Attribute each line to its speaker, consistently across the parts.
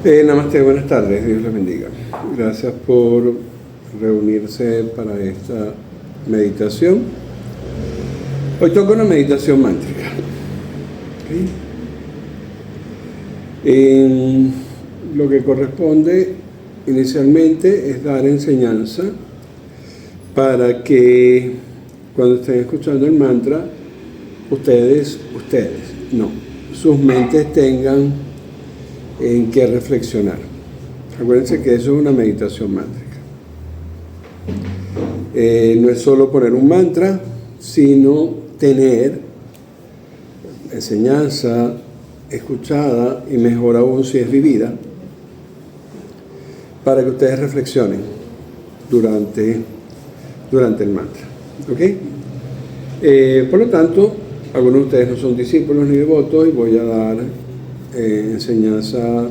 Speaker 1: Namaste, buenas tardes, Dios les bendiga. Gracias por reunirse para esta meditación. Hoy toca una meditación mántrica. Lo que corresponde inicialmente es dar enseñanza para que cuando estén escuchando el mantra, sus mentes tengan en qué reflexionar. Acuérdense que eso es una meditación mántrica. No es solo poner un mantra, sino tener enseñanza escuchada y mejor aún si es vivida, para que ustedes reflexionen durante el mantra. ¿Ok? Por lo tanto, algunos de ustedes no son discípulos ni devotos y voy a dar enseñanza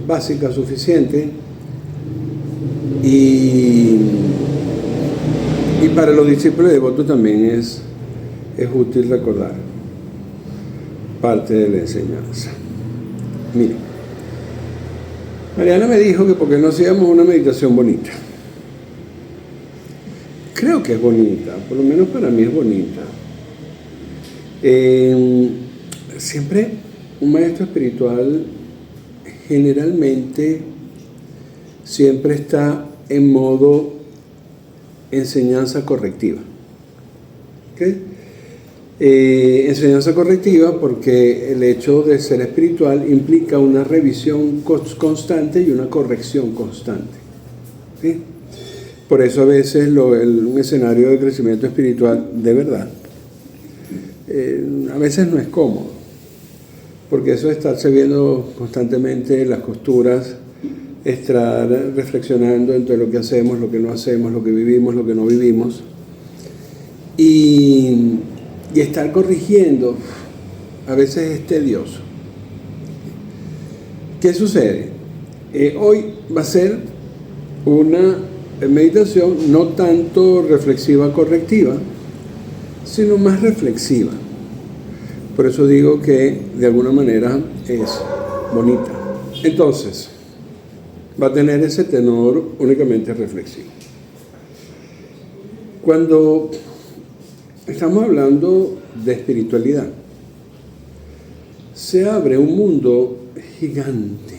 Speaker 1: básica suficiente y para los discípulos y devotos también es útil recordar parte de la enseñanza. Miren, Mariana me dijo que porque no hacíamos una meditación bonita. Creo que es bonita, por lo menos para mí es bonita. Siempre un maestro espiritual generalmente siempre está en modo enseñanza correctiva. ¿Okay? Enseñanza correctiva porque el hecho de ser espiritual implica una revisión constante y una corrección constante. ¿Sí? Por eso a veces un escenario de crecimiento espiritual de verdad a veces no es cómodo. Porque eso de estarse viendo constantemente las costuras, estar reflexionando entre lo que hacemos, lo que no hacemos, lo que vivimos, lo que no vivimos, y estar corrigiendo, a veces es tedioso. ¿Qué sucede? Hoy va a ser una meditación no tanto reflexiva correctiva, sino más reflexiva. Por eso digo que de alguna manera es bonita. Entonces, va a tener ese tenor únicamente reflexivo. Cuando estamos hablando de espiritualidad, se abre un mundo gigante,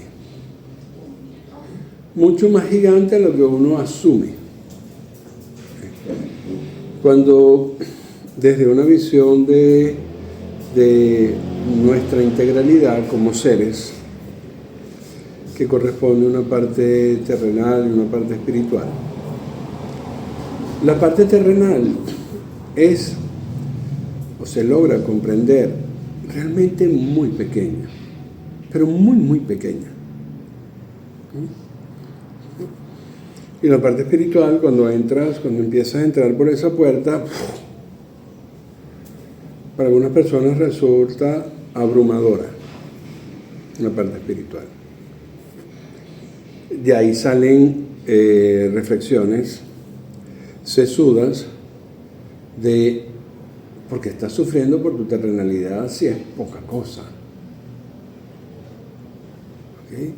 Speaker 1: mucho más gigante de lo que uno asume. Cuando desde una visión de nuestra integralidad como seres, que corresponde a una parte terrenal y una parte espiritual. La parte terrenal es, o se logra comprender, realmente muy pequeña, pero muy, muy pequeña. Y la parte espiritual, cuando empiezas a entrar por esa puerta, para algunas personas resulta abrumadora la parte espiritual. De ahí salen reflexiones sesudas de por qué estás sufriendo por tu terrenalidad si es poca cosa. ¿Okay?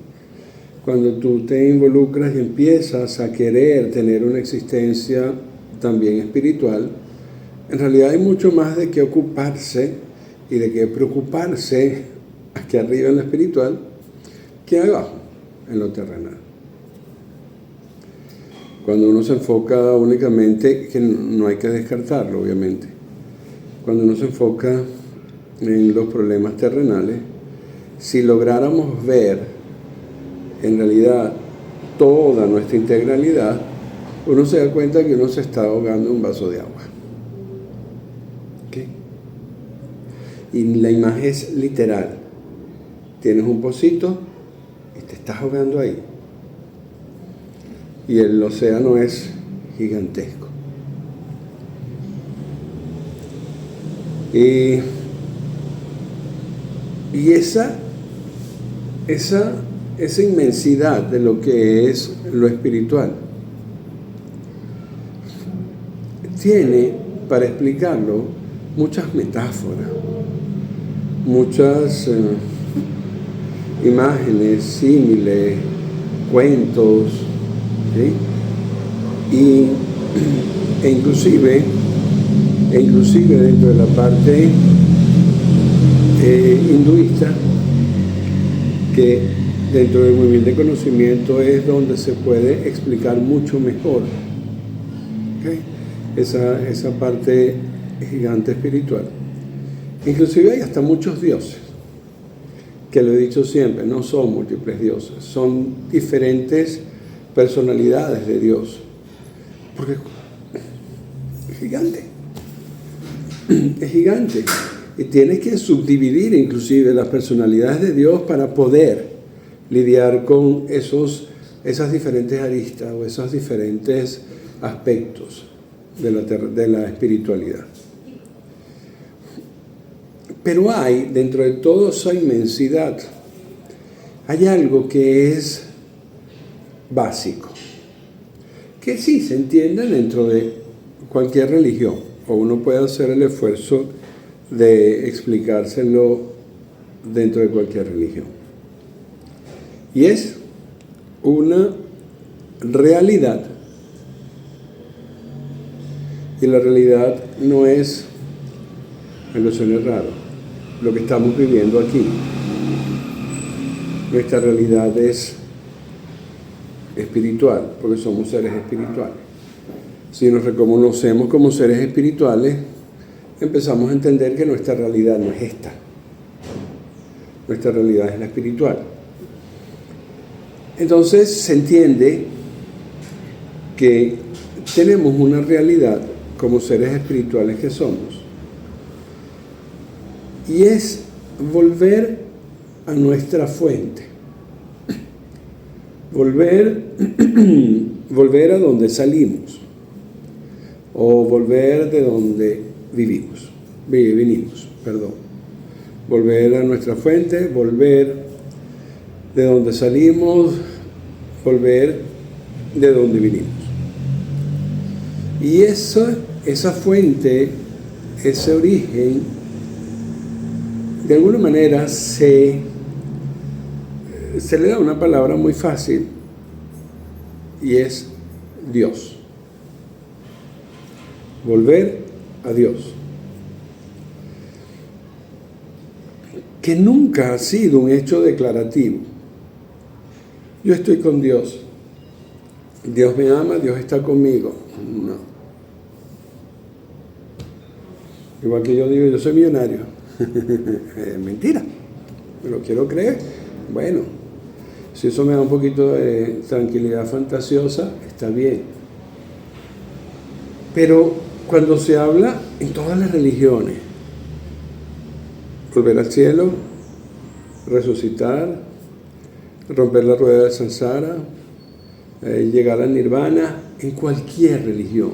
Speaker 1: Cuando tú te involucras y empiezas a querer tener una existencia también espiritual, en realidad hay mucho más de qué ocuparse y de qué preocuparse aquí arriba en lo espiritual que abajo en lo terrenal. Cuando uno se enfoca únicamente, que no hay que descartarlo obviamente, cuando uno se enfoca en los problemas terrenales, si lográramos ver en realidad toda nuestra integralidad, uno se da cuenta que uno se está ahogando en un vaso de agua. Y la imagen es literal. Tienes un pocito y te estás ahogando ahí. Y el océano es gigantesco. Y esa inmensidad de lo que es lo espiritual tiene, para explicarlo, muchas metáforas, muchas imágenes, símiles, cuentos, ¿sí? E inclusive dentro de la parte hinduista, que dentro del movimiento de conocimiento es donde se puede explicar mucho mejor, ¿okay? Esa parte gigante espiritual. Inclusive hay hasta muchos dioses, que lo he dicho siempre, no son múltiples dioses, son diferentes personalidades de Dios, porque es gigante, es gigante, y tienes que subdividir inclusive las personalidades de Dios para poder lidiar con esas diferentes aristas o esos diferentes aspectos de la espiritualidad. Pero hay, dentro de toda esa inmensidad, hay algo que es básico, que sí se entiende dentro de cualquier religión, o uno puede hacer el esfuerzo de explicárselo dentro de cualquier religión. Y es una realidad. Y la realidad no es, aunque suene raro, lo que estamos viviendo aquí. Nuestra realidad es espiritual, porque somos seres espirituales. Si nos reconocemos como seres espirituales, empezamos a entender que nuestra realidad no es esta. Nuestra realidad es la espiritual. Entonces se entiende que tenemos una realidad como seres espirituales que somos. Y es volver a nuestra fuente. Volver a donde salimos. O volver de donde vinimos. Volver a nuestra fuente, volver de donde salimos, volver de donde vinimos. Y esa fuente, ese origen, de alguna manera se le da una palabra muy fácil, y es Dios. Volver a Dios. Que nunca ha sido un hecho declarativo. Yo estoy con Dios. Dios me ama, Dios está conmigo. No. Igual que yo digo, yo soy millonario. Mentira. Me lo quiero creer. Bueno, si eso me da un poquito de tranquilidad fantasiosa, está bien. Pero cuando se habla en todas las religiones, volver al cielo, resucitar, romper la rueda del samsara, llegar al nirvana, en cualquier religión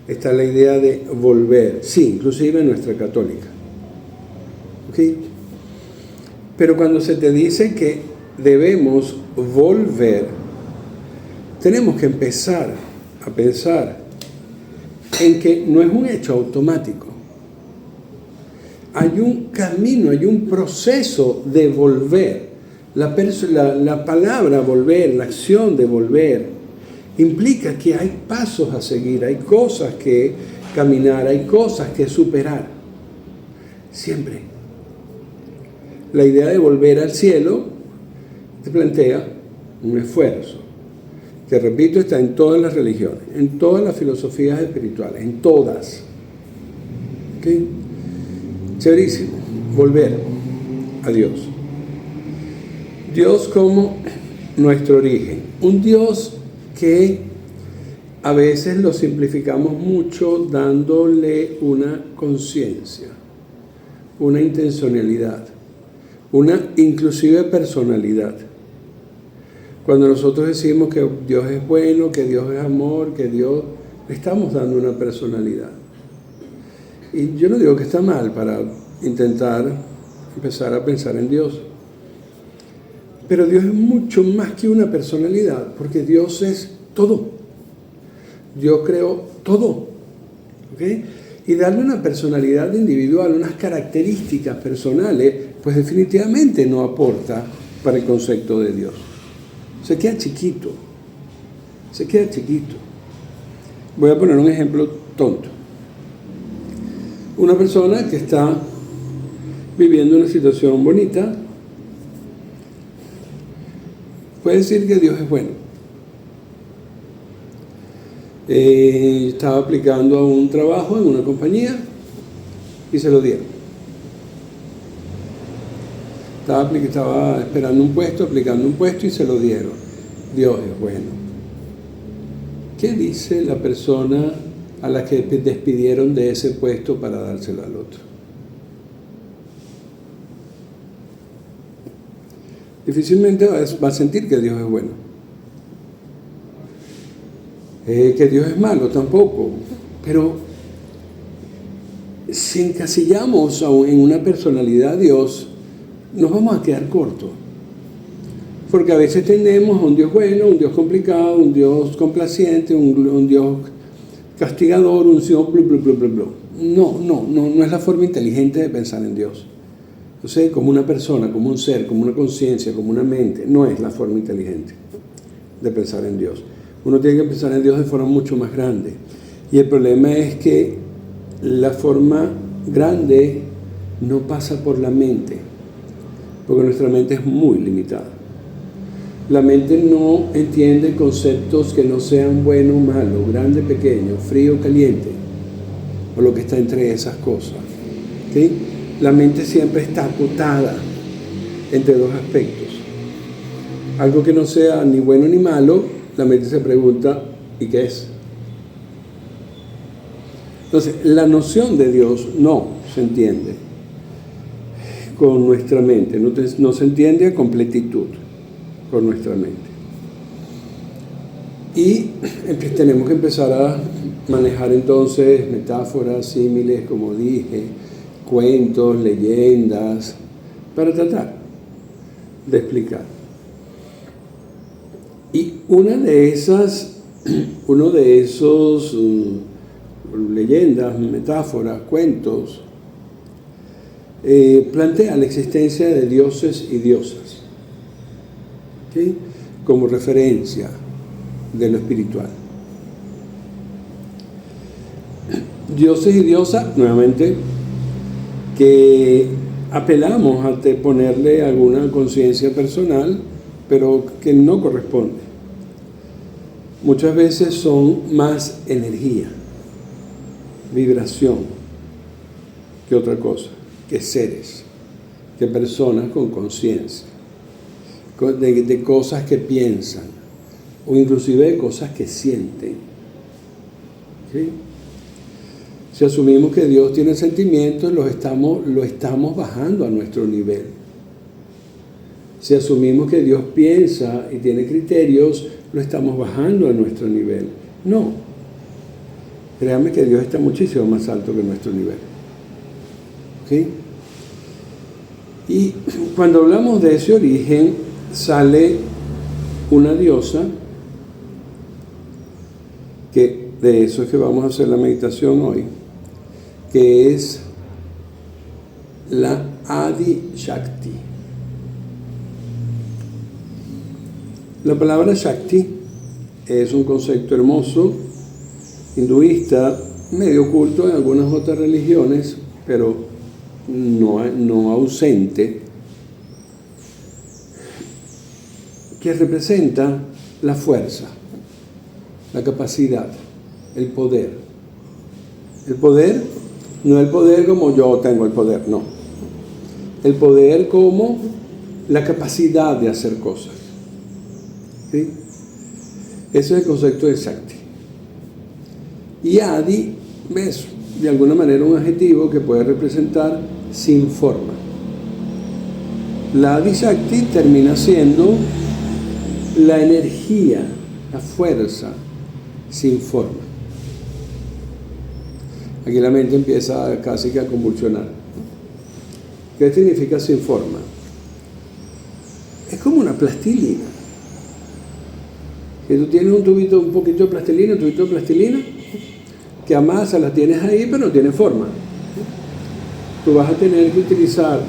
Speaker 1: está la idea de volver, sí, inclusive en nuestra católica. ¿Okay? Pero cuando se te dice que debemos volver, tenemos que empezar a pensar en que no es un hecho automático. Hay un camino, hay un proceso de volver. La palabra volver, la acción de volver, implica que hay pasos a seguir, hay cosas que caminar, hay cosas que superar. Siempre. La idea de volver al cielo te plantea un esfuerzo, que repito, está en todas las religiones, en todas las filosofías espirituales, en todas. ¿Okay? Chéverísimo, volver a Dios. Dios como nuestro origen, un Dios que a veces lo simplificamos mucho dándole una conciencia, una intencionalidad, una inclusive personalidad. Cuando nosotros decimos que Dios es bueno, que Dios es amor, que Dios, le estamos dando una personalidad. Y yo no digo que está mal para intentar empezar a pensar en Dios. Pero Dios es mucho más que una personalidad, porque Dios es todo. Dios creó todo. ¿Okay? Y darle una personalidad individual, unas características personales, pues definitivamente no aporta para el concepto de Dios. Se queda chiquito. Se queda chiquito. Voy a poner un ejemplo tonto. Una persona que está viviendo una situación bonita puede decir que Dios es bueno. Estaba aplicando a un trabajo en una compañía y se lo dieron. Estaba esperando un puesto, aplicando un puesto y se lo dieron. Dios es bueno. ¿Qué dice la persona a la que despidieron de ese puesto para dárselo al otro? Difícilmente va a sentir que Dios es bueno. Que Dios es malo tampoco. Pero si encasillamos en una personalidad a Dios, nos vamos a quedar cortos. Porque a veces tenemos a un Dios bueno, un Dios complicado, un Dios complaciente, un Dios castigador, un Dios blu, blu, blu, blu, blu. No es la forma inteligente de pensar en Dios. O sea, como una persona, como un ser, como una conciencia, como una mente, no es la forma inteligente de pensar en Dios. Uno tiene que pensar en Dios de forma mucho más grande. Y el problema es que la forma grande no pasa por la mente, porque nuestra mente es muy limitada. La mente no entiende conceptos que no sean bueno o malo, grande, pequeño, frío, caliente, o lo que está entre esas cosas. ¿Sí? La mente siempre está acotada entre dos aspectos. Algo que no sea ni bueno ni malo, la mente se pregunta, ¿y qué es? Entonces, la noción de Dios no se entiende con nuestra mente, no se entiende a completitud con nuestra mente. Y tenemos que empezar a manejar entonces metáforas, símiles, como dije, cuentos, leyendas, para tratar de explicar. Y uno de esos leyendas, metáforas, cuentos, plantea la existencia de dioses y diosas, ¿sí? Como referencia de lo espiritual. Dioses y diosas, nuevamente, que apelamos a ponerle alguna conciencia personal, pero que no corresponde. Muchas veces son más energía, vibración, que otra cosa, que seres, que personas con conciencia, de cosas que piensan, o inclusive de cosas que sienten. ¿Sí? Si asumimos que Dios tiene sentimientos, lo estamos bajando a nuestro nivel. Si asumimos que Dios piensa y tiene criterios, lo estamos bajando a nuestro nivel. No. Créanme que Dios está muchísimo más alto que nuestro nivel. ¿Sí? Y cuando hablamos de ese origen, sale una diosa, que de eso es que vamos a hacer la meditación hoy, que es la Adi Shakti. La palabra Shakti es un concepto hermoso, hinduista, medio oculto en algunas otras religiones, pero no ausente, que representa la fuerza, la capacidad, el poder. El poder, no el poder como yo tengo el poder, no. El poder como la capacidad de hacer cosas. ¿Sí? Ese es el concepto de Shakti. Y Adi es de alguna manera un adjetivo que puede representar sin forma. La Adi Shakti termina siendo la energía, la fuerza sin forma. Aquí la mente empieza casi que a convulsionar. ¿Qué significa sin forma? Es como una plastilina. Que tú tienes un poquito de plastilina, que amasas, la tienes ahí, pero no tiene forma. Tú vas a tener que utilizar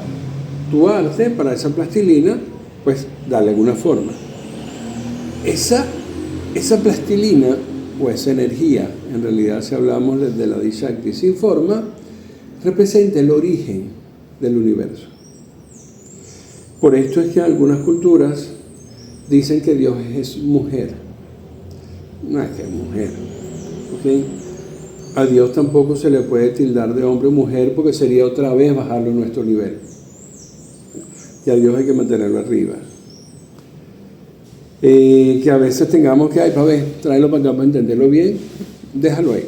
Speaker 1: tu arte para esa plastilina, pues darle alguna forma. Esa plastilina o esa energía, en realidad si hablamos de la Adishakti sin forma, representa el origen del universo. Por esto es que algunas culturas dicen que Dios es mujer. No es que es mujer, ¿ok? A Dios tampoco se le puede tildar de hombre o mujer porque sería otra vez bajarlo a nuestro nivel. Y a Dios hay que mantenerlo arriba. Que a veces tengamos que, para ver, tráelo para acá para entenderlo bien, déjalo ahí.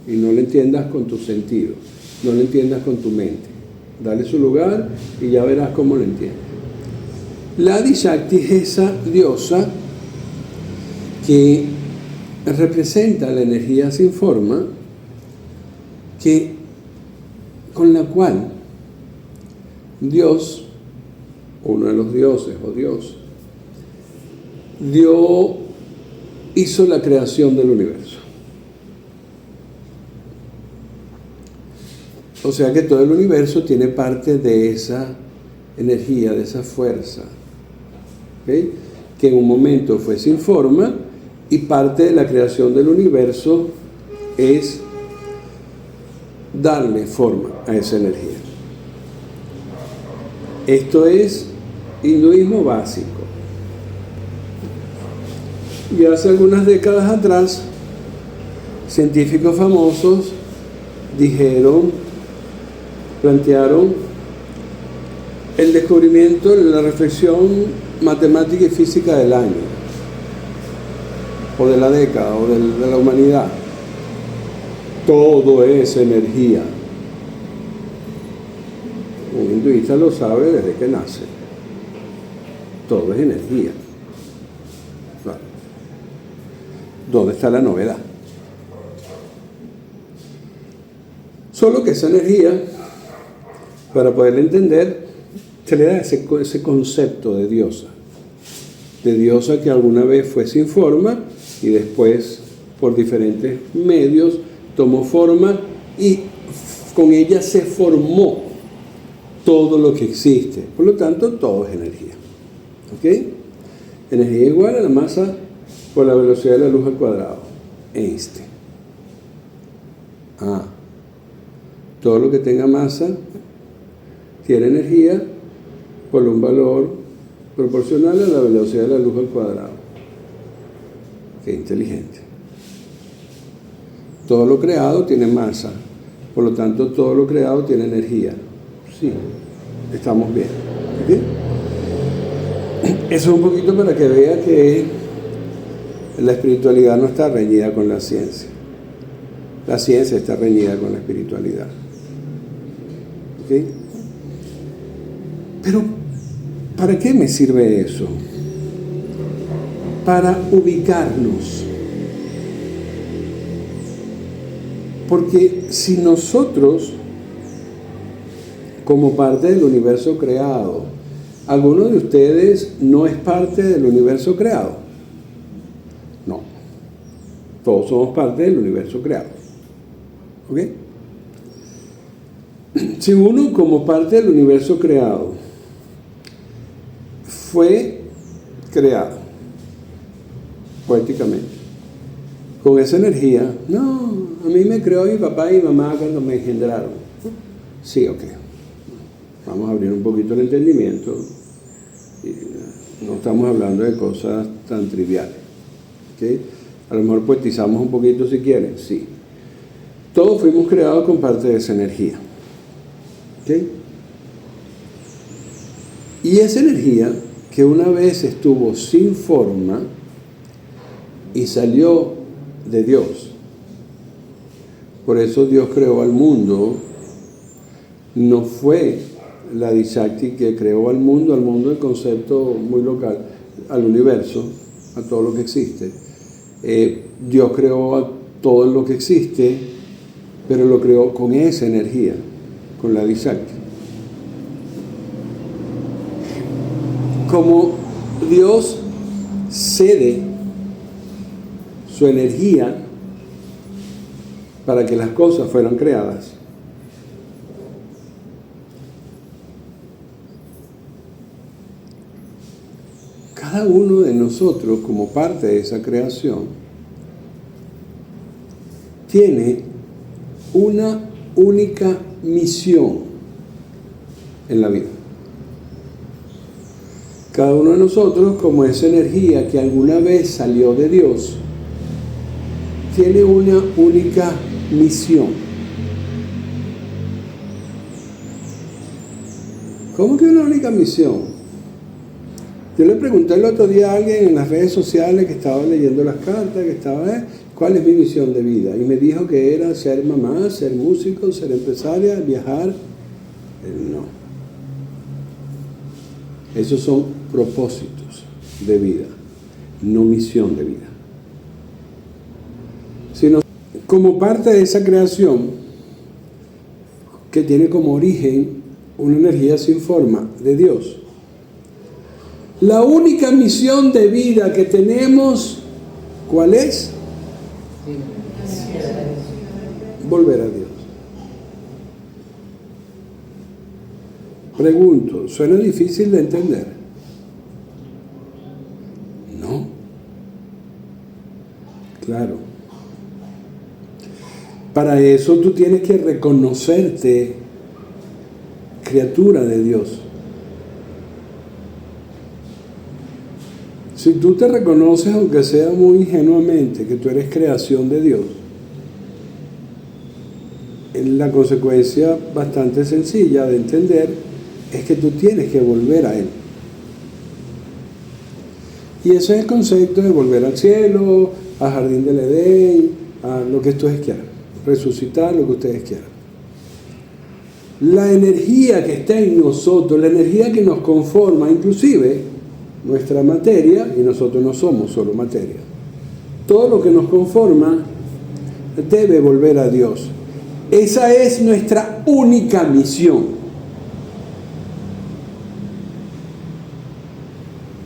Speaker 1: Y no lo entiendas con tus sentidos, no lo entiendas con tu mente. Dale su lugar y ya verás cómo lo entiendes. La Adishakti es esa diosa que representa la energía sin forma, con la cual Dios, uno de los dioses o Dios, hizo la creación del universo. O sea que todo el universo tiene parte de esa energía, de esa fuerza, ¿okay? Que en un momento fue sin forma, y parte de la creación del universo es darle forma a esa energía. Esto es hinduismo básico. Y hace algunas décadas atrás, científicos famosos plantearon el descubrimiento, la reflexión matemática y física del año, o de la década, o de la humanidad. Todo es energía. Un hinduista lo sabe desde que nace. Todo es energía. ¿Dónde está la novedad? Solo que esa energía, para poderla entender, se le da ese concepto de diosa que alguna vez fue sin forma y después, por diferentes medios, tomó forma y con ella se formó todo lo que existe. Por lo tanto, todo es energía. ¿Ok? Energía igual a la masa por la velocidad de la luz al cuadrado. Einstein. Todo lo que tenga masa tiene energía por un valor proporcional a la velocidad de la luz al cuadrado. Qué inteligente. Todo lo creado tiene masa, por lo tanto todo lo creado tiene energía. Sí, estamos bien. ¿Okay? Eso es un poquito para que vea que la espiritualidad no está reñida con la ciencia. La ciencia está reñida con la espiritualidad. ¿Ok? Pero, ¿para qué me sirve eso? Para ubicarnos. Porque si nosotros, como parte del universo creado, ¿alguno de ustedes no es parte del universo creado? No. Todos somos parte del universo creado. ¿Ok? Si uno, como parte del universo creado, fue creado poéticamente con esa energía, no, a mí me creó mi papá y mi mamá cuando me engendraron. Sí, ok. Vamos a abrir un poquito el entendimiento. No estamos hablando de cosas tan triviales. ¿Okay? A lo mejor poetizamos un poquito si quieren, sí. Todos fuimos creados con parte de esa energía. ¿Okay? Y esa energía que una vez estuvo sin forma y salió de Dios. Por eso Dios creó al mundo. No fue la Adishakti que creó al mundo el concepto muy local, al universo, a todo lo que existe. Dios creó a todo lo que existe, pero lo creó con esa energía, con la Adishakti. Como Dios cede su energía para que las cosas fueran creadas, cada uno de nosotros, como parte de esa creación, tiene una única misión en la vida. Cada uno de nosotros, como esa energía que alguna vez salió de Dios, tiene una única misión. ¿Cómo que una única misión? Yo le pregunté el otro día a alguien en las redes sociales que estaba leyendo las cartas, que estaba, ¿cuál es mi misión de vida? Y me dijo que era ser mamá, ser músico, ser empresaria, viajar. No. Esos son propósitos de vida, no misión de vida. Sino como parte de esa creación que tiene como origen una energía sin forma de Dios. La única misión de vida que tenemos, ¿cuál es? Volver a Dios. Pregunto, ¿suena difícil de entender? No. Claro. Para eso tú tienes que reconocerte criatura de Dios. Si tú te reconoces, aunque sea muy ingenuamente, que tú eres creación de Dios, la consecuencia bastante sencilla de entender es que tú tienes que volver a Él. Y ese es el concepto de volver al cielo, al jardín del Edén, a lo que ustedes quieran, resucitar lo que ustedes quieran. La energía que está en nosotros, la energía que nos conforma, inclusive nuestra materia, y nosotros no somos solo materia, todo lo que nos conforma debe volver a Dios. Esa es nuestra única misión.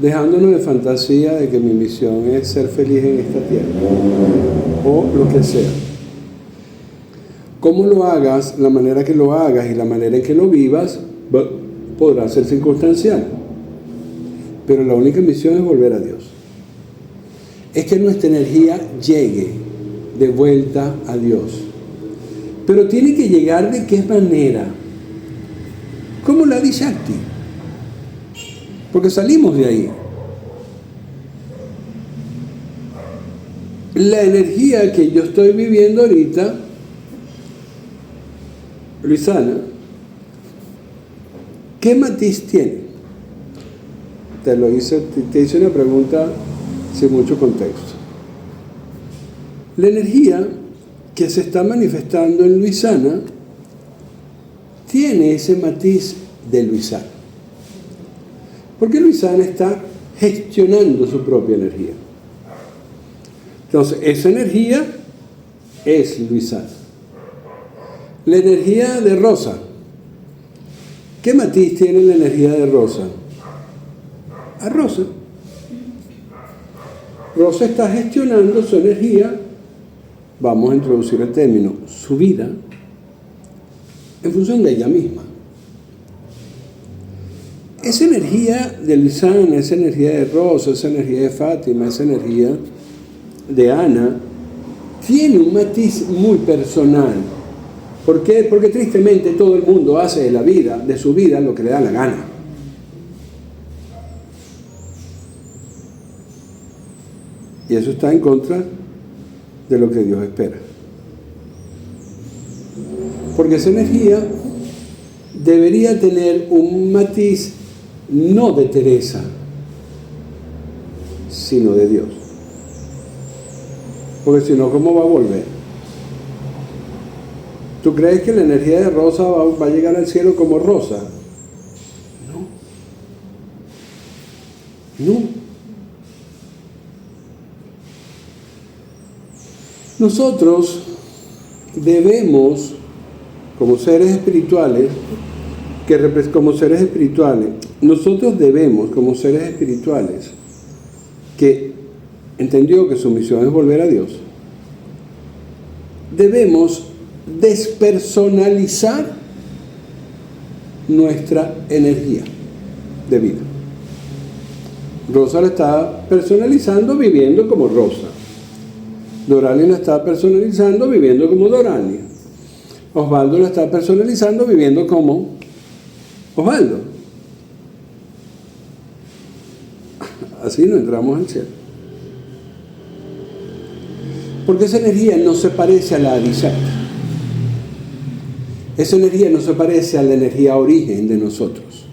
Speaker 1: Dejándonos de fantasía de que mi misión es ser feliz en esta tierra, o lo que sea. Cómo lo hagas, la manera que lo hagas y la manera en que lo vivas, podrá ser circunstancial. Pero la única misión es volver a Dios. Es que nuestra energía llegue de vuelta a Dios. Pero tiene que llegar ¿de qué manera? Como la Adi Shakti. Porque salimos de ahí. La energía que yo estoy viviendo ahorita, Luisana, ¿qué matiz tiene? Te hice una pregunta sin mucho contexto. La energía que se está manifestando en Luisana tiene ese matiz de Luisana. Porque Luisana está gestionando su propia energía. Entonces, esa energía es Luisana. La energía de Rosa. ¿Qué matiz tiene la energía de Rosa? A Rosa. Rosa está gestionando su energía, vamos a introducir el término, su vida, en función de ella misma. Esa energía de Luisana, esa energía de Rosa, esa energía de Fátima, esa energía de Ana, tiene un matiz muy personal. ¿Por qué? Porque tristemente todo el mundo hace de su vida, lo que le da la gana. Y eso está en contra de lo que Dios espera. Porque esa energía debería tener un matiz no de Teresa, sino de Dios. Porque si no, ¿cómo va a volver? ¿Tú crees que la energía de Rosa va a llegar al cielo como Rosa? No. Nosotros debemos, como seres espirituales, nosotros debemos, como seres espirituales, que entendió que su misión es volver a Dios, debemos despersonalizar nuestra energía de vida. Rosa la está personalizando viviendo como Rosa. Doralia la está personalizando viviendo como Doralia. Osvaldo la está personalizando viviendo como Osvaldo. Así no entramos al cielo. Porque esa energía no se parece a la Adisakti. Esa energía no se parece a la energía origen de nosotros.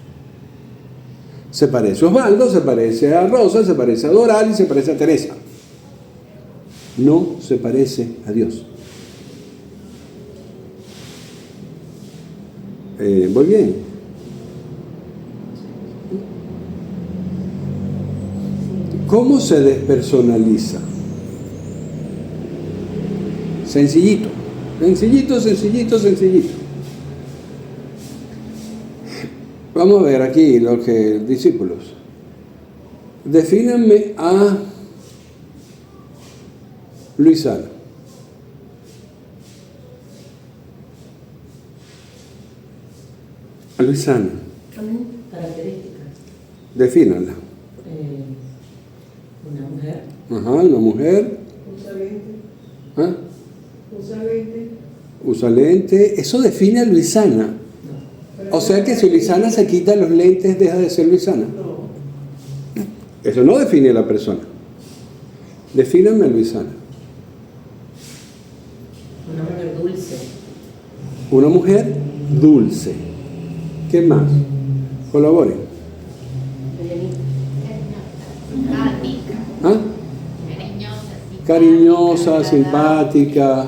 Speaker 1: Se parece a Osvaldo, se parece a Rosa, se parece a Doral y se parece a Teresa. No se parece a Dios. Muy bien. ¿Cómo se despersonaliza? Sencillito, sencillito, sencillito, sencillito. Vamos a ver aquí lo que discípulos. Defínanme a Luisana. A Luisana.
Speaker 2: Características.
Speaker 1: Defínanla.
Speaker 2: Una mujer.
Speaker 1: Ajá, una mujer.
Speaker 3: Usa lente.
Speaker 1: ¿Ah?
Speaker 3: Usa lente.
Speaker 1: Usa lente. Eso define a Luisana.
Speaker 2: No.
Speaker 1: O sea que si Luisana se quita los lentes, deja de ser Luisana.
Speaker 3: No.
Speaker 1: Eso no define a la persona. Defíname a Luisana.
Speaker 2: Una mujer dulce.
Speaker 1: Una mujer dulce. ¿Qué más? Colaboren.
Speaker 4: Simpática.
Speaker 1: ¿Ah? Cariñosa, simpática,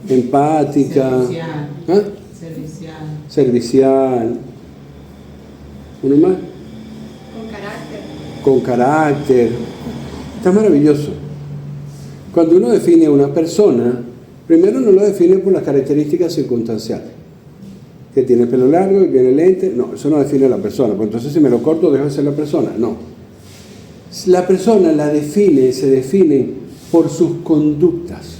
Speaker 1: empática.
Speaker 2: Servicial.
Speaker 1: ¿Ah?
Speaker 2: Servicial.
Speaker 1: Servicial. ¿Uno más?
Speaker 4: Con carácter.
Speaker 1: Con carácter. Está maravilloso. Cuando uno define a una persona, primero no lo define por las características circunstanciales. Que tiene pelo largo y tiene lente. No, eso no define a la persona. Pues entonces si me lo corto, dejo de ser la persona. No. La persona se define por sus conductas.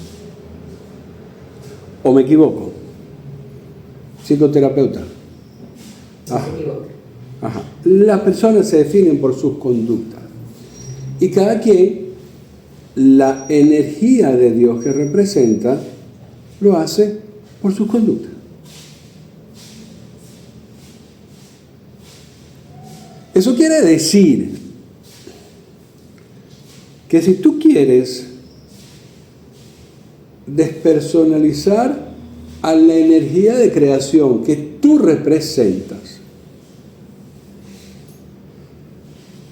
Speaker 1: ¿O me equivoco? Psicoterapeuta.
Speaker 2: No se equivoca.
Speaker 1: Ajá. Las personas se definen por sus conductas. Y cada quien, la energía de Dios que representa, lo hace por sus conductas. Eso quiere decir que si tú quieres despersonalizar a la energía de creación que tú representas,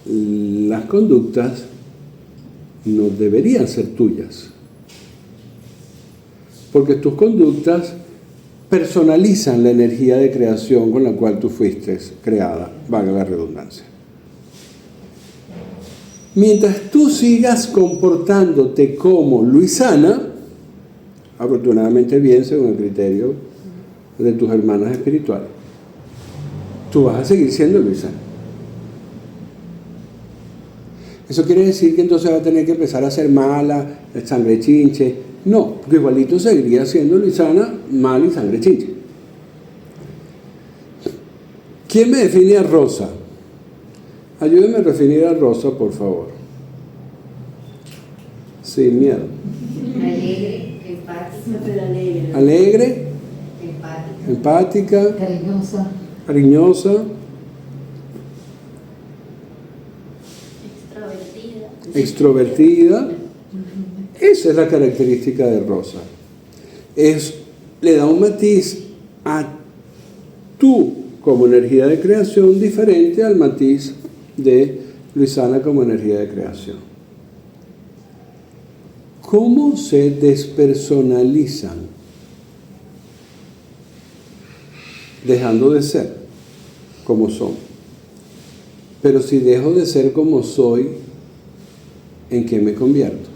Speaker 1: las conductas no deberían ser tuyas, porque tus conductas personalizan la energía de creación con la cual tú fuiste creada, valga la redundancia. Mientras tú sigas comportándote como Luisana, afortunadamente bien según el criterio de tus hermanas espirituales, tú vas a seguir siendo Luisana. Eso quiere decir que entonces va a tener que empezar a ser mala, sangre chinche. No, porque igualito seguiría siendo Luisana, mal y sangre chinche. ¿Quién me define a Rosa? Ayúdenme a definir a Rosa, por favor. Sin miedo.
Speaker 4: Alegre, empática.
Speaker 1: Alegre,
Speaker 4: Empática.
Speaker 1: empática,
Speaker 2: Cariñosa.
Speaker 1: cariñosa,
Speaker 4: Extrovertida.
Speaker 1: extrovertida. Esa es la característica de Rosa. Le da un matiz a tú como energía de creación diferente al matiz de Luisana como energía de creación. ¿Cómo se despersonalizan? Dejando de ser como son. Pero si dejo de ser como soy, ¿en qué me convierto?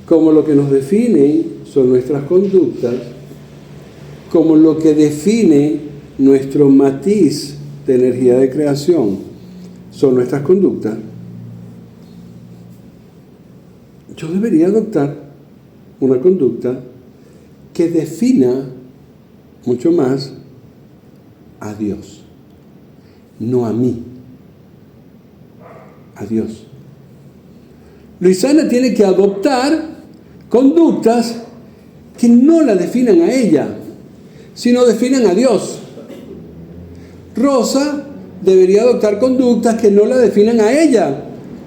Speaker 1: Como lo que nos definen son nuestras conductas, como lo que define nuestro matiz de energía de creación son nuestras conductas, yo debería adoptar una conducta que defina mucho más a Dios. no a mí, a Dios. Luisana tiene que adoptar conductas que no la definan a ella, sino definan a Dios. Rosa debería adoptar conductas que no la definan a ella,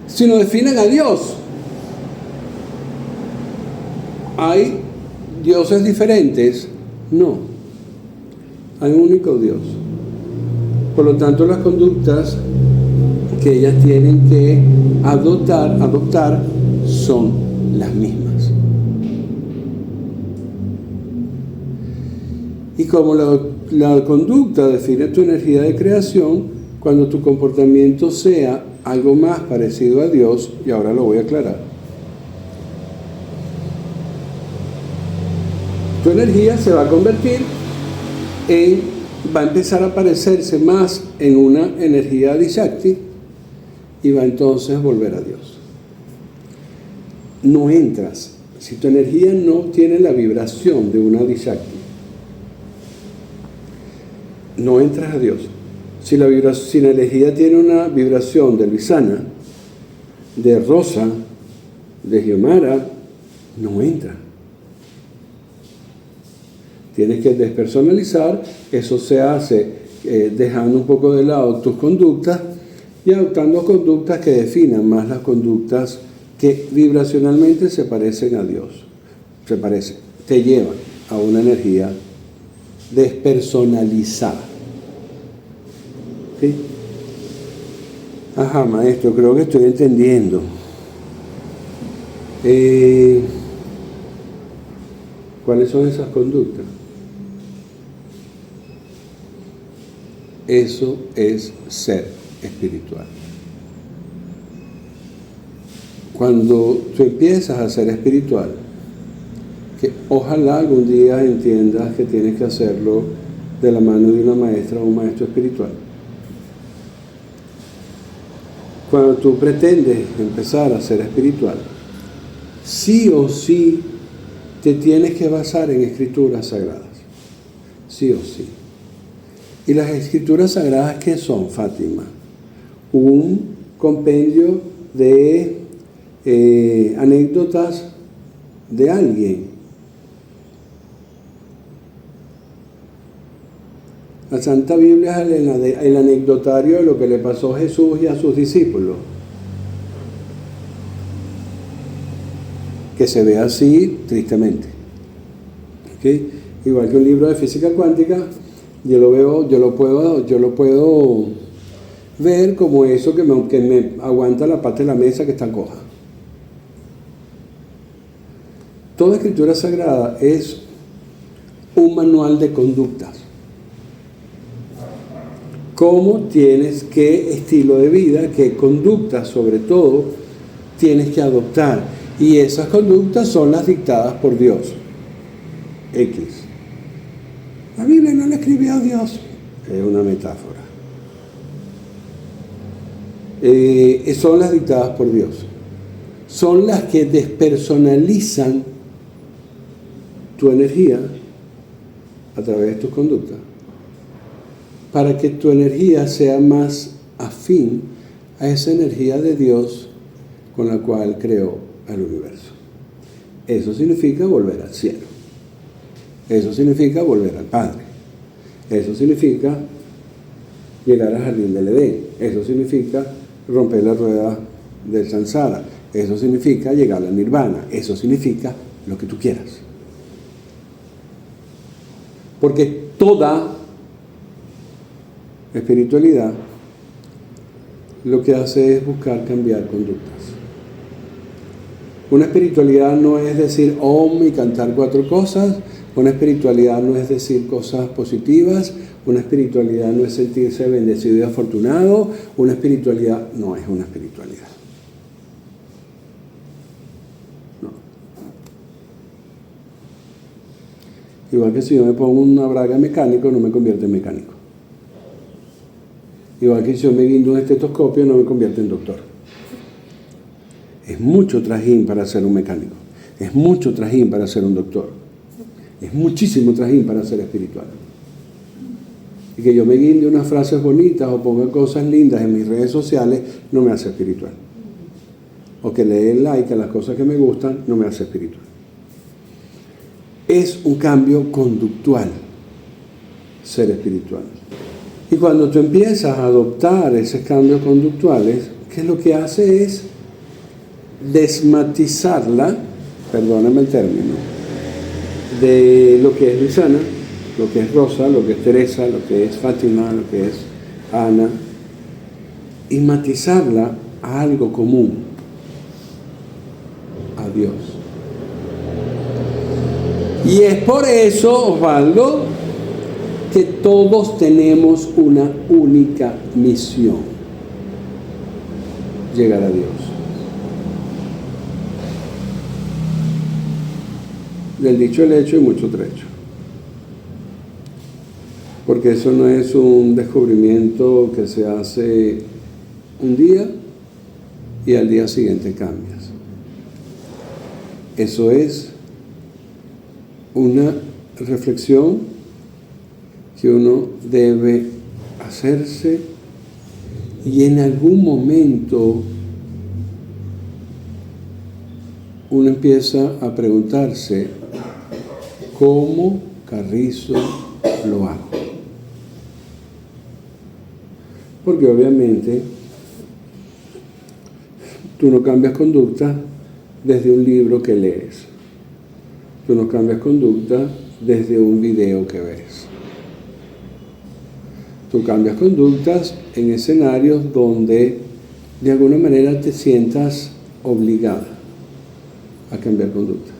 Speaker 1: sino definan a Dios. ¿Hay dioses diferentes? No. Hay un único Dios. Por lo tanto, las conductas que ellas tienen que adoptar son las mismas. Y como la conducta define tu energía de creación, cuando tu comportamiento sea algo más parecido a Dios, y ahora lo voy a aclarar, tu energía se va a convertir va a empezar a parecerse más en una energía Adishakti y va entonces a volver a Dios. No entras, si tu energía no tiene la vibración de una Adishakti, no entras a Dios. Si la energía tiene una vibración de Luisana, de Rosa, de Giomara, no entra. Tienes que despersonalizar, eso se hace dejando un poco de lado tus conductas y adoptando conductas que definan más las conductas que vibracionalmente se parecen a Dios. Te llevan a una energía despersonalizada. ¿Sí? Ajá, maestro, creo que estoy entendiendo. ¿Cuáles son esas conductas? Eso es ser espiritual. Cuando tú empiezas a ser espiritual, que ojalá algún día entiendas que tienes que hacerlo de la mano de una maestra o un maestro espiritual. Cuando tú pretendes empezar a ser espiritual, sí o sí te tienes que basar en escrituras sagradas. Sí o sí. ¿Y las escrituras sagradas qué son, Fátima? Un compendio de anécdotas de alguien. La Santa Biblia es el anecdotario de lo que le pasó a Jesús y a sus discípulos. Que se ve así tristemente. ¿Okay? Igual que un libro de física cuántica, yo lo puedo ver como eso que me aguanta la parte de la mesa que está coja. Toda escritura sagrada es un manual de conductas. Cómo tienes, qué estilo de vida, qué conductas sobre todo tienes que adoptar. Y esas conductas son las dictadas por Dios. X. La Biblia no la escribió Dios. Es una metáfora. Son las dictadas por Dios. Son las que despersonalizan tu energía a través de tus conductas, para que tu energía sea más afín a esa energía de Dios con la cual creó el universo. Eso significa volver al cielo. Eso significa volver al Padre. Eso significa llegar al jardín del Edén. Eso significa romper la rueda del samsara. Eso significa llegar al nirvana. Eso significa lo que tú quieras. Porque toda espiritualidad lo que hace es buscar cambiar conductas. Una espiritualidad no es decir Om y cantar 4 cosas. Una espiritualidad no es decir cosas positivas. Una espiritualidad no es sentirse bendecido y afortunado. Una espiritualidad no es una espiritualidad. No. Igual que si yo me pongo una braga mecánico, no me convierte en mecánico. Igual que si yo me guindo un estetoscopio, no me convierte en doctor. Es mucho trajín para ser un mecánico. Es mucho trajín para ser un doctor. Es muchísimo trajín para ser espiritual. Y que yo me guinde unas frases bonitas o ponga cosas lindas en mis redes sociales no me hace espiritual. O que le dé like a las cosas que me gustan no me hace espiritual. Es un cambio conductual ser espiritual. Y cuando tú empiezas a adoptar esos cambios conductuales, ¿qué es lo que hace? Es desmatizarla, perdóname el término, de lo que es Luisana, lo que es Rosa, lo que es Teresa, lo que es Fátima, lo que es Ana, y matizarla a algo común, a Dios. Y es por eso, Osvaldo, que todos tenemos una única misión: llegar a Dios. Del dicho al hecho y mucho trecho. Porque eso no es un descubrimiento que se hace un día y al día siguiente cambias. Eso es una reflexión que uno debe hacerse, y en algún momento uno empieza a preguntarse: ¿cómo carrizo lo hago? Porque obviamente tú no cambias conducta desde un libro que lees. Tú no cambias conducta desde un video que ves. Tú cambias conductas en escenarios donde de alguna manera te sientas obligada a cambiar conducta.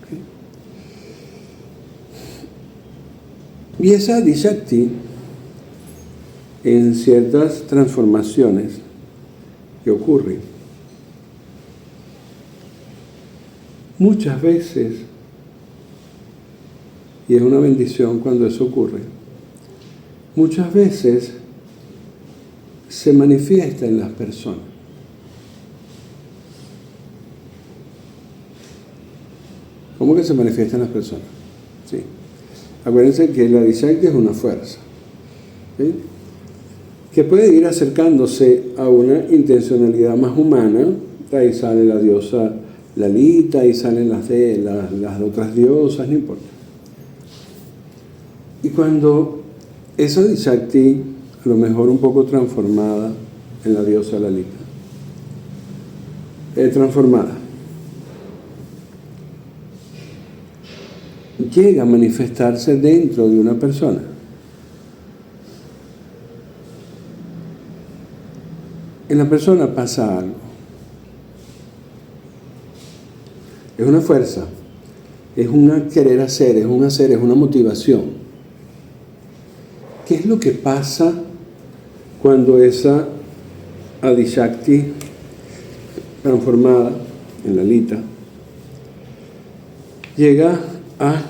Speaker 1: ¿Okay? Y esa Adishakti, en ciertas transformaciones que ocurren, muchas veces, y es una bendición cuando eso ocurre, muchas veces se manifiesta en las personas. ¿Cómo que se manifiesta en las personas? Sí. Acuérdense que la Adishakti es una fuerza, ¿sí?, que puede ir acercándose a una intencionalidad más humana. Ahí sale la diosa Lalita, ahí salen las otras diosas, no importa. Y cuando esa Adishakti, a lo mejor un poco transformada en la diosa Lalita, transformada, llega a manifestarse dentro de una persona, en la persona pasa algo. Es una fuerza, es un querer hacer, es un hacer, es una motivación. ¿Qué es lo que pasa cuando esa Adishakti transformada en Lalita llega a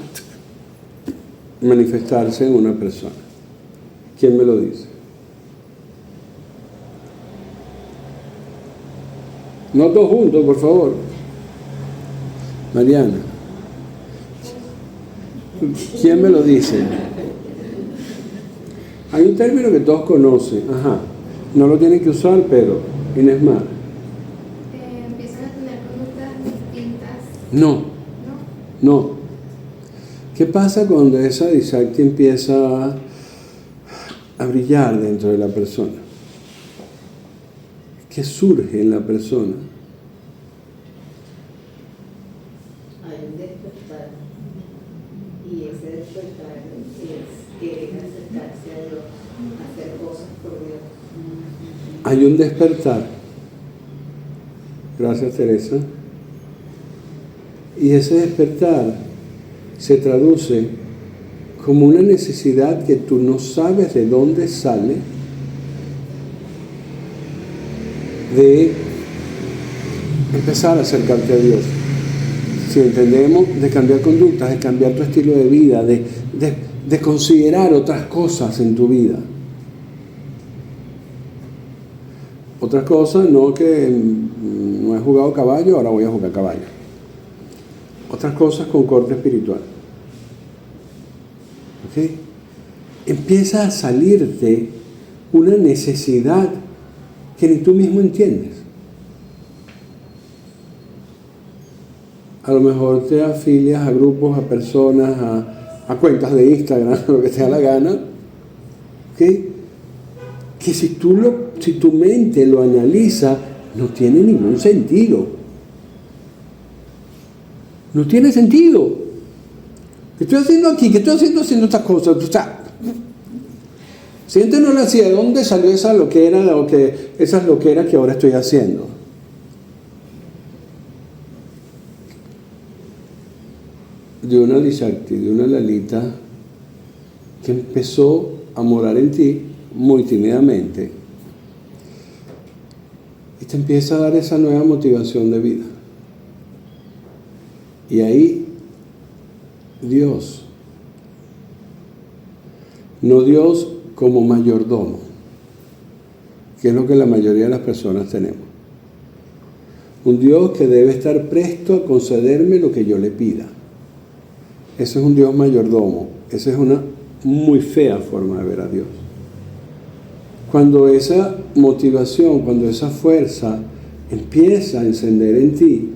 Speaker 1: manifestarse en una persona? ¿Quién me lo dice? No todos juntos, por favor. Mariana. ¿Quién me lo dice? Hay un término que todos conocen. Ajá. No lo tienen que usar, pero Inés Mar.
Speaker 4: Empiezan a tener conductas distintas.
Speaker 1: No. No. ¿Qué pasa cuando esa Adishakti empieza a brillar dentro de la persona? ¿Qué surge en la persona?
Speaker 2: Hay un despertar, y ese despertar es querer acercarse a Dios, hacer cosas por Dios.
Speaker 1: Hay un despertar. Gracias, Teresa. Y ese despertar se traduce como una necesidad que tú no sabes de dónde sale, de empezar a acercarte a Dios. Si entendemos, de cambiar conductas, de cambiar tu estilo de vida, de considerar otras cosas en tu vida. Otras cosas, no que no he jugado caballo, ahora voy a jugar caballo. Otras cosas con corte espiritual. ¿Ok? empieza a salirte una necesidad que ni tú mismo entiendes. A lo mejor te afilias a grupos, a personas, a cuentas de Instagram, lo que te da la gana, ¿okay? Que si tu mente lo analiza, no tiene ningún sentido. No tiene sentido. ¿Qué estoy haciendo aquí? ¿Qué estoy haciendo estas cosas? O sea, si antes no lo hacía, ¿de dónde salió esa loquera esas loqueras que ahora estoy haciendo? De una Lishakti, de una Lalita, que empezó a morar en ti muy tímidamente y te empieza a dar esa nueva motivación de vida. Y ahí Dios, no Dios como mayordomo, que es lo que la mayoría de las personas tenemos. Un Dios que debe estar presto a concederme lo que yo le pida. Ese es un Dios mayordomo. Esa es una muy fea forma de ver a Dios. Cuando esa motivación, cuando esa fuerza empieza a encender en ti,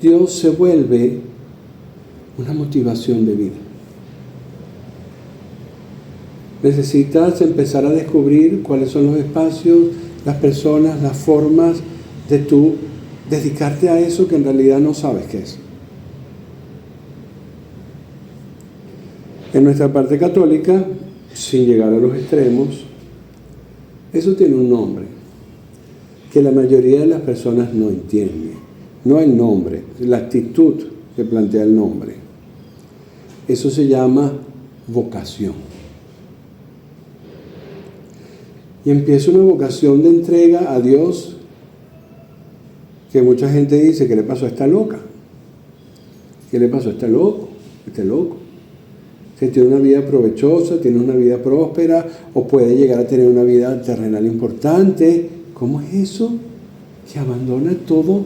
Speaker 1: Dios se vuelve una motivación de vida. Necesitas empezar a descubrir cuáles son los espacios, las personas, las formas de tú dedicarte a eso que en realidad no sabes qué es. En nuestra parte católica, sin llegar a los extremos, eso tiene un nombre que la mayoría de las personas no entiende. No el nombre, la actitud que plantea el nombre. Eso se llama vocación. Y empieza una vocación de entrega a Dios que mucha gente dice, ¿qué le pasó a esta loca? ¿Qué le pasó a este loco? Este loco. Que tiene una vida provechosa, tiene una vida próspera, o puede llegar a tener una vida terrenal importante. ¿Cómo es eso? Que abandona todo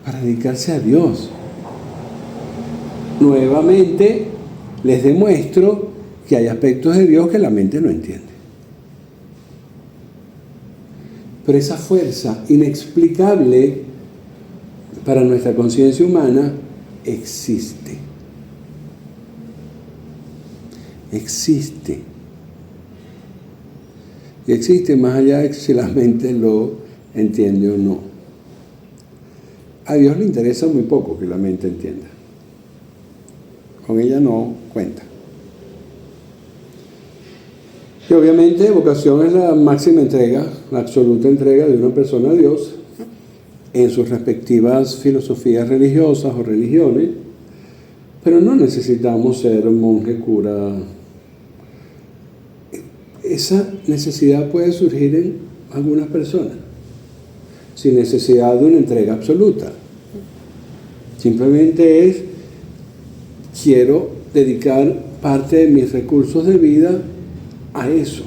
Speaker 1: para dedicarse a Dios. Nuevamente les demuestro que hay aspectos de Dios que la mente no entiende. Pero esa fuerza inexplicable para nuestra conciencia humana existe. Existe. Y existe más allá de si la mente lo entiende o no. A Dios le interesa muy poco que la mente entienda. Con ella no cuenta. Y obviamente vocación es la máxima entrega, la absoluta entrega de una persona a Dios en sus respectivas filosofías religiosas o religiones, pero no necesitamos ser monje, cura. Esa necesidad puede surgir en algunas personas, sin necesidad de una entrega absoluta. Simplemente es, quiero dedicar parte de mis recursos de vida a eso.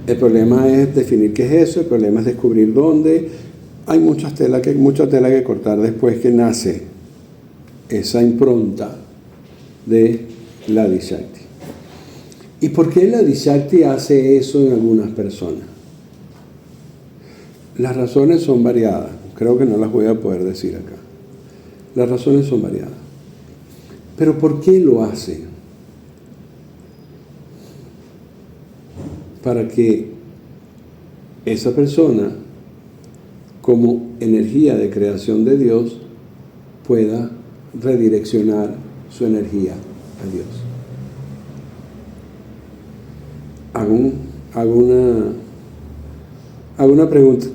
Speaker 1: El problema es definir qué es eso, el problema es descubrir dónde. Hay mucha tela que cortar después que nace esa impronta de la Adishakti. ¿Y por qué la Adishakti hace eso en algunas personas? Las razones son variadas. Creo que no las voy a poder decir acá. Las razones son variadas. Pero ¿por qué lo hace? Para que esa persona, como energía de creación de Dios, pueda redireccionar su energía a Dios. Hago una pregunta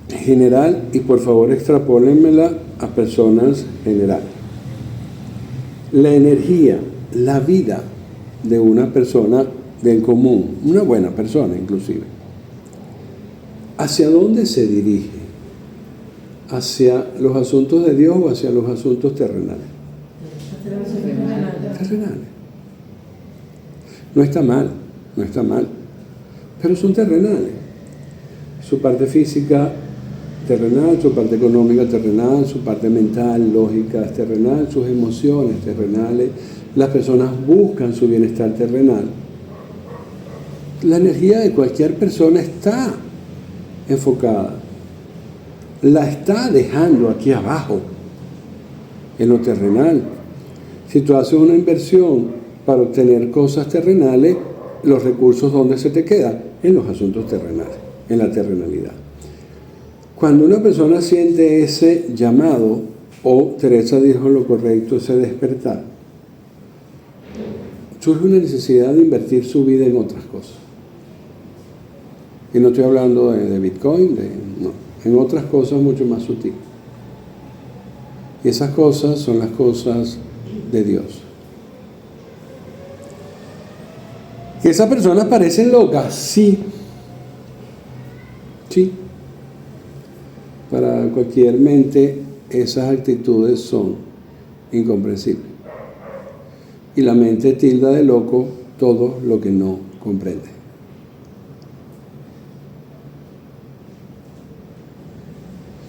Speaker 1: general y por favor extrapólenmela a personas generales. La energía, la vida de una persona del común, una buena persona inclusive, ¿hacia dónde se dirige? ¿Hacia los asuntos de Dios o hacia los asuntos terrenales? Terrenales. No está mal, pero son terrenales. Su parte física terrenal, su parte económica terrenal, su parte mental, lógica es terrenal, sus emociones terrenales. Las personas buscan su bienestar terrenal. La energía de cualquier persona está enfocada. La está dejando aquí abajo, en lo terrenal. Si tú haces una inversión para obtener cosas terrenales, los recursos, ¿dónde se te quedan? En los asuntos terrenales, en la terrenalidad. Cuando una persona siente ese llamado, o Teresa dijo lo correcto, ese despertar, surge una necesidad de invertir su vida en otras cosas. Y no estoy hablando de Bitcoin, no, en otras cosas mucho más sutiles. Y esas cosas son las cosas de Dios. ¿Que esas personas parecen locas? Sí. Sí. Para cualquier mente, esas actitudes son incomprensibles. Y la mente tilda de loco todo lo que no comprende.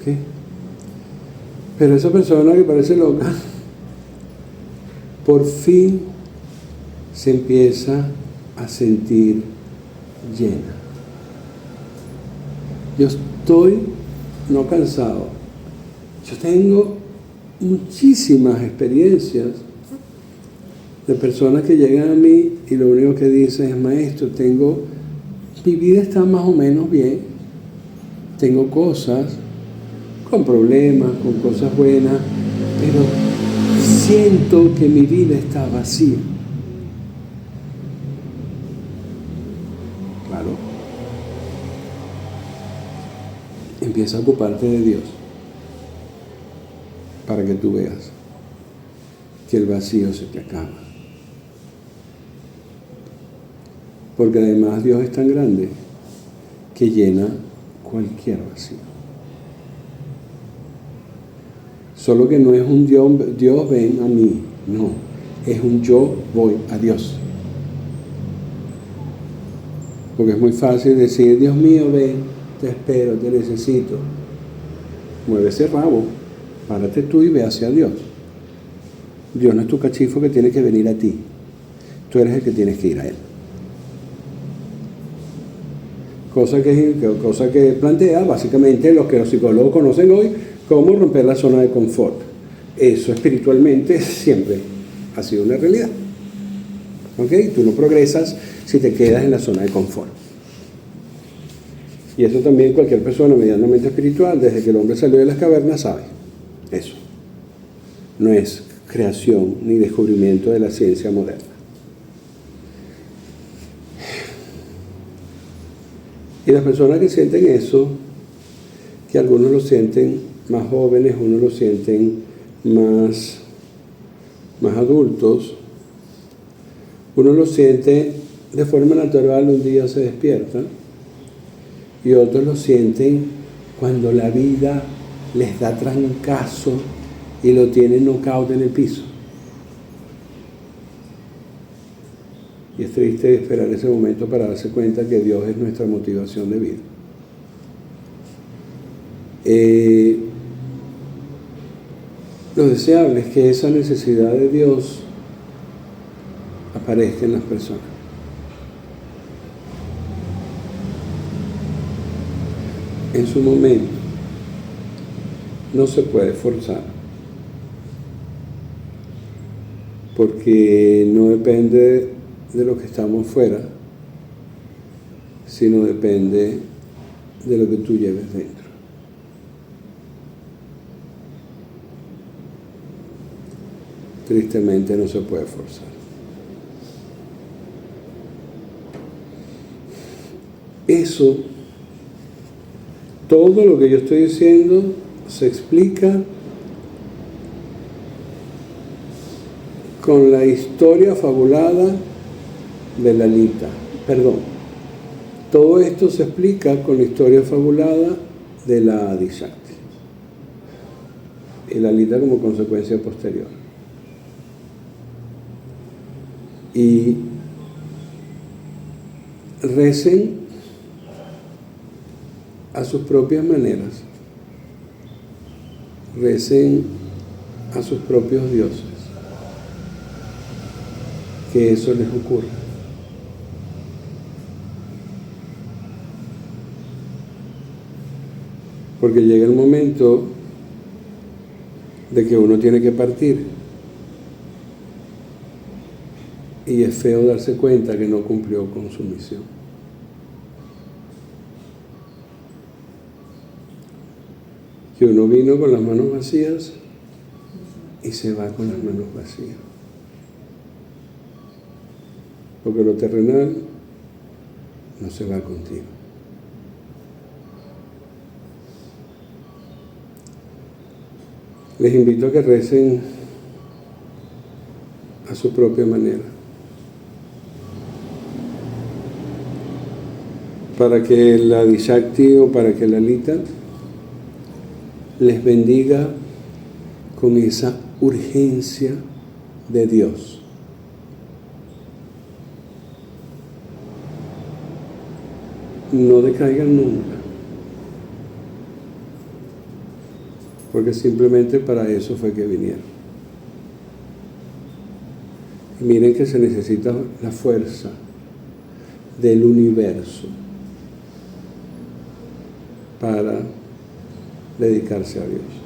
Speaker 1: ¿Okay? Pero esa persona que parece loca, por fin se empieza a sentir llena. Yo estoy no cansado. Yo tengo muchísimas experiencias de personas que llegan a mí y lo único que dicen es: maestro, mi vida está más o menos bien, tengo cosas, con problemas, con cosas buenas, pero siento que mi vida está vacía. Claro. Empieza a ocuparte de Dios para que tú veas que el vacío se te acaba. Porque además Dios es tan grande que llena cualquier vacío. Solo que no es un Dios ven a mí, no, es un yo voy a Dios. Porque es muy fácil decir: Dios mío, ven, te espero, te necesito. Mueve ese rabo, párate tú y ve hacia Dios. Dios no es tu cachifo que tiene que venir a ti, tú eres el que tienes que ir a Él. Cosa que plantea básicamente los que los psicólogos conocen hoy como romper la zona de confort. Eso espiritualmente siempre ha sido una realidad. ¿Ok? Tú no progresas si te quedas en la zona de confort. Y eso también cualquier persona medianamente espiritual, desde que el hombre salió de las cavernas, sabe. Eso. No es creación ni descubrimiento de la ciencia moderna. Y las personas que sienten eso, que algunos lo sienten más jóvenes, unos lo sienten más adultos, uno lo siente de forma natural, un día se despiertan, y otros lo sienten cuando la vida les da trancazo y lo tienen knockout en el piso. Y es triste esperar ese momento para darse cuenta que Dios es nuestra motivación de vida. Lo deseable es que esa necesidad de Dios aparezca en las personas. En su momento. No se puede forzar. Porque no depende de lo que estamos fuera, sino depende de lo que tú lleves dentro. Tristemente no se puede forzar. Eso, todo lo que yo estoy diciendo se explica con la historia fabulada de Lalita. Perdón. Todo esto se explica con la historia fabulada de la Adishakti. Y Lalita como consecuencia posterior. Y recen a sus propias maneras recen a sus propios dioses, que eso les ocurra. Porque llega el momento de que uno tiene que partir y es feo darse cuenta que no cumplió con su misión. Que uno vino con las manos vacías y se va con las manos vacías. Porque lo terrenal no se va contigo. Les invito a que recen a su propia manera, para que la Adi-Shakti o para que la Lalita les bendiga con esa urgencia de Dios. No decaigan nunca, porque simplemente para eso fue que vinieron. Y miren que se necesita la fuerza del universo para dedicarse a Dios.